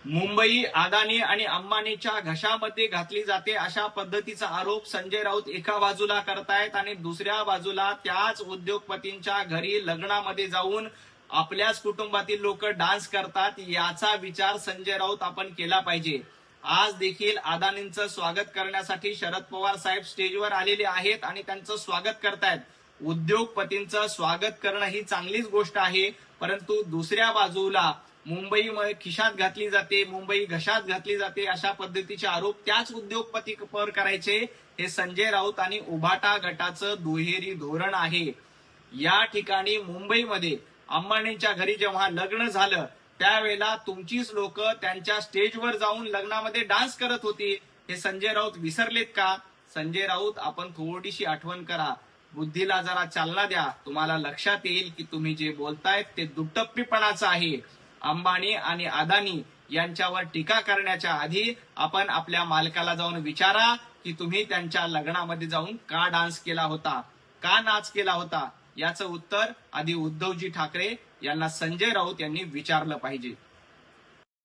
मुंबई अदानी आणि अंबानीच्या घशामध्ये घातली जाते अशा पद्धतीचा आरोप संजय राऊत एका बाजूला करतायत आणि दुसऱ्या बाजूला त्याच उद्योगपतींच्या घरी लग्नामध्ये जाऊन आपल्याच कुटुंबातील लोक डान्स करतात. याचा विचार संजय राऊत आपण केला पाहिजे. आज देखील अदानींचं स्वागत करण्यासाठी शरद पवार साहेब स्टेजवर आलेले आहेत आणि त्यांचं स्वागत करतायत. उद्योगपतींचं स्वागत करणं ही चांगलीच गोष्ट आहे, परंतु दुसऱ्या बाजूला मुंबई खिशात घातली जाते, मुंबई घशात घातली जाते अशा पद्धतीचे आरोप त्याच उद्योगपतीवर करायचे, हे संजय राऊत आणि उभाटा गटाचं दुहेरी धोरण आहे. या ठिकाणी मुंबईमध्ये अंबानींच्या घरी जेव्हा लग्न झालं त्यावेळेला तुमचीच लोक त्यांच्या स्टेजवर जाऊन लग्नामध्ये डान्स करत होती. हे संजय राऊत विसरलेत का? संजय राऊत, आपण थोडीशी आठवण करा, बुद्धीला जरा चालना द्या. तुम्हाला लक्षात येईल की तुम्ही जे बोलतायत ते दुटप्पीपणाचं आहे. अंबानी आणि अदानी यांच्यावर टीका करण्याच्या आधी आपण आपल्या मालकाला जाऊन विचारा की तुम्ही त्यांच्या लग्नामध्ये जाऊन का डान्स केला होता, का नाच केला होता. याचं उत्तर आधी उद्धवजी ठाकरे यांना संजय राऊत यांनी विचारलं पाहिजे.